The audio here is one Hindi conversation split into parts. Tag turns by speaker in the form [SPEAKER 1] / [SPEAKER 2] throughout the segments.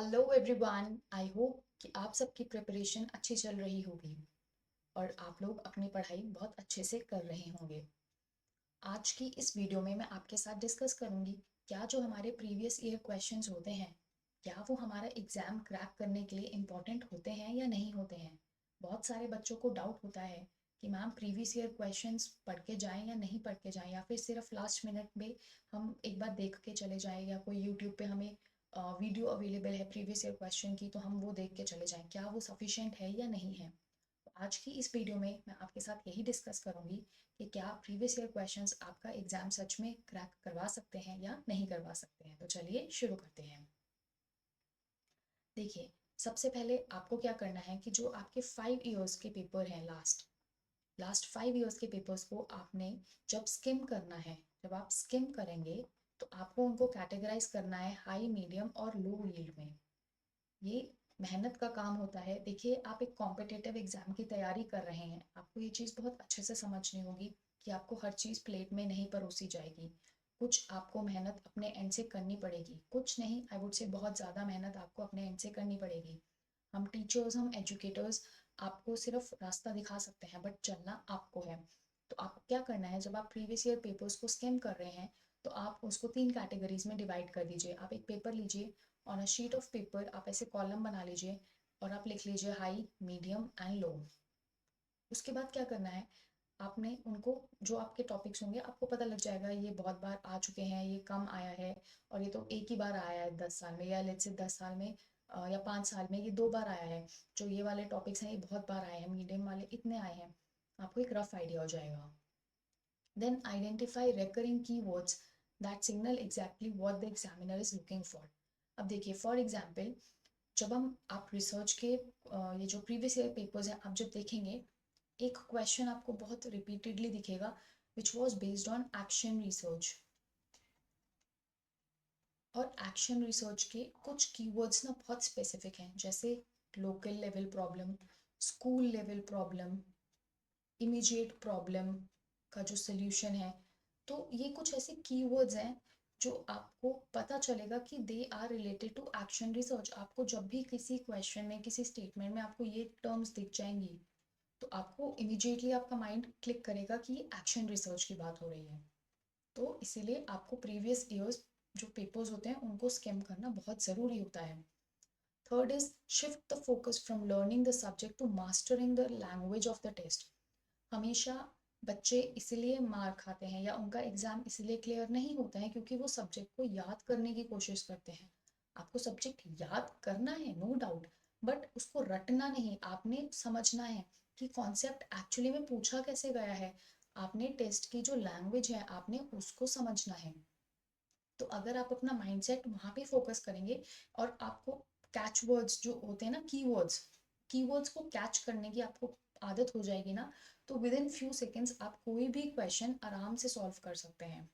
[SPEAKER 1] हेलो एवरीवन, आई होप कि आप सबकी प्रिपरेशन अच्छी चल रही होगी और आप लोग अपनी पढ़ाई बहुत अच्छे से कर रहे होंगे। आज की इस वीडियो में मैं आपके साथ डिस्कस करूंगी क्या जो हमारे प्रीवियस ईयर क्वेश्चंस होते हैं क्या वो हमारा एग्ज़ाम क्रैक करने के लिए इम्पोर्टेंट होते हैं या नहीं होते हैं। बहुत सारे बच्चों को डाउट होता है कि मैम प्रीवियस ईयर क्वेश्चंस पढ़ के जाएं या नहीं पढ़ के जाएं, या फिर सिर्फ लास्ट मिनट में हम एक बार देख के चले जाएं, या कोई यूट्यूब पे हमें वीडियो अवेलेबल है प्रीवियस ईयर क्वेश्चन की तो हम वो देख के चले जाएं, क्या वो सफिशिएंट है या नहीं है। तो आज की इस वीडियो में मैं आपके साथ यही डिस्कस करूंगी कि क्या प्रीवियस ईयर क्वेश्चंस आपका एग्जाम सच में क्रैक करवा सकते हैं या नहीं करवा सकते हैं। तो चलिए शुरू करते हैं। देखिए, सबसे पहले आपको क्या करना है कि जो आपके 5 ईयर्स के पेपर हैं, लास्ट लास्ट 5 ईयर्स के पेपर्स को आपने जब स्किम करना है, जब आप स्किम करेंगे तो आपको उनको कैटेगराइज करना है हाई, मीडियम और लो यील्ड में। ये मेहनत का काम होता है। देखिए, आप एक कॉम्पिटिटिव एग्जाम की तैयारी कर रहे हैं, आपको ये चीज़ बहुत अच्छे से समझनी होगी कि आपको हर चीज़ प्लेट में नहीं परोसी जाएगी। कुछ आपको मेहनत अपने एंड से करनी पड़ेगी, कुछ नहीं, आई वुड से बहुत ज़्यादा मेहनत आपको अपने एंड से करनी पड़ेगी। हम टीचर्स, हम एजुकेटर्स आपको सिर्फ रास्ता दिखा सकते हैं, बट चलना आपको है। तो आपको क्या करना है, जब आप प्रीवियस ईयर पेपर्स को स्किम कर रहे हैं तो आप उसको 3 कैटेगरीज में डिवाइड कर दीजिए। आप एक पेपर लीजिए, on a sheet of paper आप ऐसे कॉलम बना लीजिए और आप लिख लीजिए हाई, मीडियम एंड लो। उसके बाद क्या करना है, आपने उनको, जो आपके टॉपिक्स होंगे आपको पता लग जाएगा ये बहुत बार आ चुके हैं, ये कम आया है, और ये तो एक ही बार आया है 10 साल में, या लेट्स से 10 साल में या 5 साल में ये 2 बार आया है। जो ये वाले टॉपिक्स हैं ये बहुत बार आए हैं, मीडियम वाले इतने आए हैं, आपको एक रफ आइडिया हो जाएगा। Then identify recurring keywords that signal exactly what the examiner is looking for। अब देखिए, फॉर एग्जाम्पल, जब हम आप रिसर्च के ये जो प्रीवियस ईयर पेपर्स हैं आप जब देखेंगे, एक क्वेश्चन आपको बहुत रिपीटेडली दिखेगा which was based on action research. और एक्शन रिसर्च के कुछ कीवर्ड्स ना बहुत स्पेसिफिक हैं, जैसे local level problem, school level problem, immediate problem का जो सोल्यूशन है। तो ये कुछ ऐसे कीवर्ड्स हैं जो आपको पता चलेगा कि they are related to action research. आपको जब भी किसी क्वेश्चन में, किसी स्टेटमेंट में आपको ये टर्म्स दिख जाएंगी तो आपको इमिजिएटली आपका माइंड क्लिक करेगा कि ये एक्शन रिसर्च की बात हो रही है। तो इसीलिए आपको प्रीवियस ईयर्स जो पेपर्स होते हैं उनको स्किम करना बहुत ज़रूरी होता है। Third is shift the focus from learning the subject to mastering the language of the test. हमेशा बच्चे इसलिए मार खाते हैं या उनका एग्ज़ाम इसलिए क्लियर नहीं होता है क्योंकि वो सब्जेक्ट को याद करने की कोशिश करते हैं। आपको सब्जेक्ट याद करना है, नो डाउट, बट उसको रटना नहीं, आपने समझना है कि कॉन्सेप्ट एक्चुअली में पूछा कैसे गया है। आपने टेस्ट की जो लैंग्वेज है आपने उसको समझना है। तो अगर आप अपना माइंडसेट वहाँ पे फोकस करेंगे और आपको कैच वर्ड्स जो होते हैं ना, कीवर्ड्स को कैच करने की आपको आदत हो जाएगी ना, तो विद इन फ्यू सेकेंड्स आप कोई भी क्वेश्चन आराम से सॉल्व कर सकते हैं।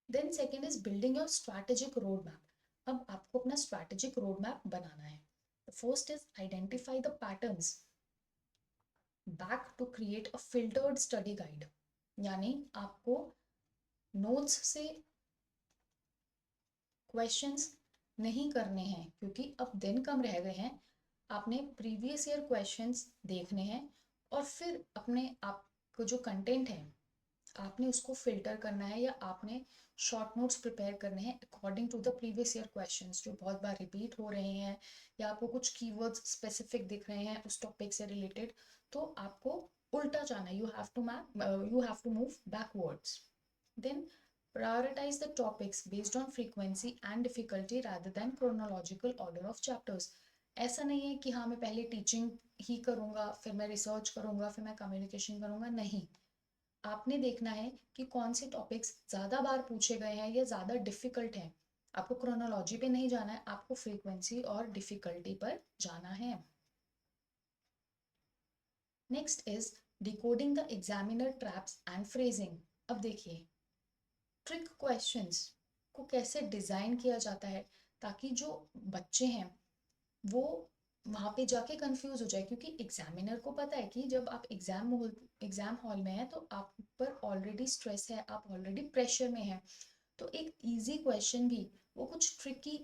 [SPEAKER 1] Then second is building your strategic road map. अब आपको अपना स्ट्रैटेजिक रोड मैप बनाना है। First is identify the patterns back to create a filtered study guide. यानी आपको नोट्स से क्वेश्चंस नहीं करने हैं क्योंकि अब दिन कम रह गए हैं। आपने प्रीवियस ईयर क्वेश्चंस देखने हैं और फिर अपने आपको जो कंटेंट है आपने उसको फिल्टर करना है, या आपने शॉर्ट नोट्स प्रिपेयर करने हैं according to the previous year questions जो बहुत बार रिपीट हो रहे हैं, या आपको कुछ कीवर्ड्स स्पेसिफिक दिख रहे हैं उस टॉपिक से रिलेटेड। तो आपको उल्टा जाना है, you have to move backwards. Then prioritize the topics based on frequency and difficulty rather than chronological order of chapters। ऐसा नहीं है कि हाँ मैं पहले टीचिंग ही करूँगा फिर मैं रिसर्च करूँगा फिर मैं कम्युनिकेशन करूँगा, नहीं। आपने देखना है कि कौन से टॉपिक्स ज़्यादा बार पूछे गए हैं या ज़्यादा डिफिकल्ट हैं। आपको क्रोनोलॉजी पे नहीं जाना है, आपको फ्रीक्वेंसी और डिफिकल्टी पर जाना है। Next is decoding the examiner traps and phrasing. अब देखिए, ट्रिक क्वेश्चंस को कैसे डिज़ाइन किया जाता है ताकि जो बच्चे हैं वो वहाँ पे जाके कंफ्यूज हो जाए, क्योंकि एग्जामिनर को पता है कि जब आप एग्जाम हॉल में हैं तो आप पर ऑलरेडी स्ट्रेस है, आप ऑलरेडी प्रेशर में हैं। तो एक इजी क्वेश्चन भी वो कुछ ट्रिकी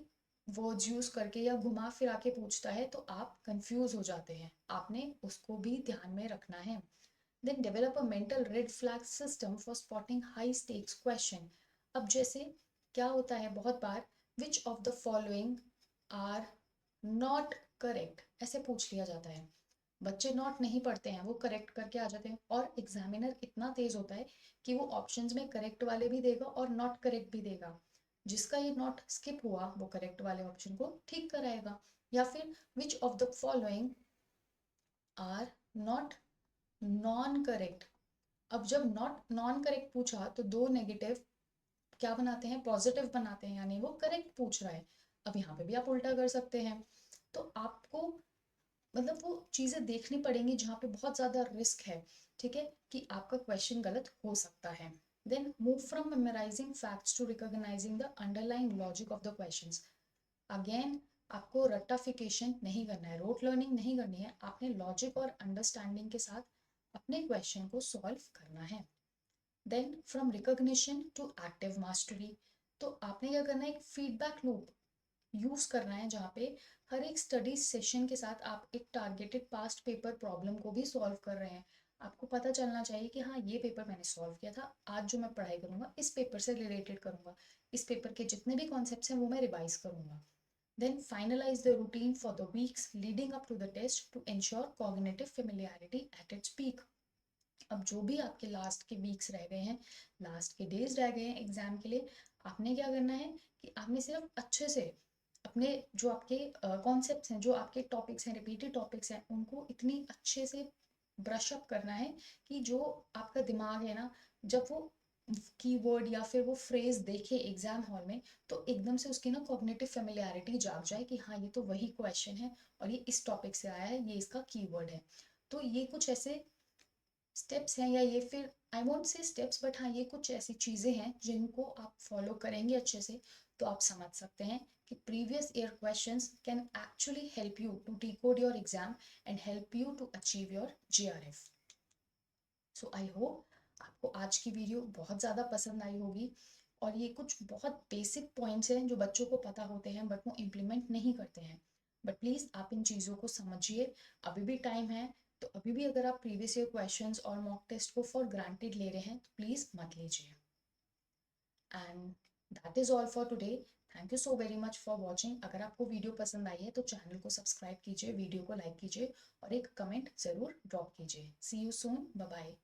[SPEAKER 1] वर्ड्स यूज करके या घुमा फिरा के पूछता है तो आप कंफ्यूज हो जाते हैं, आपने उसको भी ध्यान में रखना है। Then develop a mental red flag system for spotting high stakes question. अब जैसे क्या होता है बहुत बार, which of the following are not correct, ऐसे पूछ लिया जाता है। बच्चे नॉट नहीं पढ़ते हैं, वो करेक्ट करके आ जाते हैं, और एग्जामिनर इतना तेज होता है कि वो ऑप्शंस में करेक्ट वाले भी देगा और नॉट करेक्ट भी देगा। जिसका ये नॉट स्किप हुआ वो करेक्ट वाले ऑप्शन को ठीक कराएगा। या फिर which of the following are not non correct. अब जब नॉट नॉन करेक्ट पूछा तो दो नेगेटिव क्या बनाते हैं, पॉजिटिव बनाते हैं, यानी वो करेक्ट पूछ रहा है। अब यहाँ पे भी आप उल्टा कर सकते हैं। तो आपको मतलब वो चीजें देखनी पड़ेंगी जहाँ पे बहुत ज्यादा रिस्क है, ठीक है, कि आपका क्वेश्चन गलत हो सकता है। Then move from memorising facts to recognising the underlying logic of the questions. Again आपको रट्टाफिकेशन नहीं करना है, रोट लर्निंग नहीं करनी है, आपने लॉजिक और अंडरस्टैंडिंग के साथ अपने क्वेश्चन को सॉल्व करना है। Then from recognition to active mastery, तो आपने क्या करना है, एक फीडबैक लूप यूज करना है जहाँ पे हर एक स्टडी सेशन के साथ आप एक टारगेटेड पास्ट पेपर प्रॉब्लम को भी सॉल्व कर रहे हैं। आपको पता चलना चाहिए कि हाँ ये पेपर मैंने सॉल्व किया था, आज जो मैं पढ़ाई करूंगा इस पेपर से रिलेटेड करूंगा, इस पेपर के जितने भी कॉन्सेप्ट्स हैं वो मैं रिवाइज करूंगा। Then finalize the routine for the weeks leading up to the test to ensure cognitive familiarity at its peak. अब जो भी आपके लास्ट के वीक्स रह गए हैं, लास्ट के डेज रह गए हैं एग्जाम के लिए, आपने क्या करना है कि आपने सिर्फ अच्छे से अपने जो आपके कॉन्सेप्ट्स हैं, जो आपके टॉपिक्स हैं, रिपीटेड टॉपिक्स हैं, उनको इतनी अच्छे से ब्रश अप करना है कि जो आपका दिमाग है ना, जब वो कीवर्ड या फिर वो फ्रेज देखे एग्जाम हॉल में तो एकदम से उसकी ना कॉग्निटिव फेमिलियरिटी जाग जाए कि हाँ ये तो वही क्वेश्चन है और ये इस टॉपिक से आया है, ये इसका कीवर्ड है। तो ये कुछ ऐसे स्टेप्स हैं, या ये फिर I won't say steps, but हाँ ये कुछ ऐसी चीज़ें हैं जिनको आप फॉलो करेंगे अच्छे से तो आप समझ सकते हैं कि previous year questions can actually help you to decode your exam and help you to achieve your JRF. So I hope आपको आज की वीडियो बहुत ज़्यादा पसंद आई होगी, और ये कुछ बहुत बेसिक पॉइंट्स हैं जो बच्चों को पता होते हैं बट वो इम्प्लीमेंट नहीं करते हैं। बट प्लीज़ आप इन चीज़ों को समझिए, अभी भी टाइम है। तो अभी भी अगर आप प्रीवियस ईयर क्वेश्चंस और मॉक टेस्ट को फॉर ग्रांटेड ले रहे हैं तो प्लीज़ मत लीजिए। And that is all for today. Thank you so very much for watching. अगर आपको वीडियो पसंद आई है तो चैनल को सब्सक्राइब कीजिए, वीडियो को लाइक कीजिए और एक कमेंट ज़रूर ड्रॉप कीजिए। सी यू सून, बाय बाय।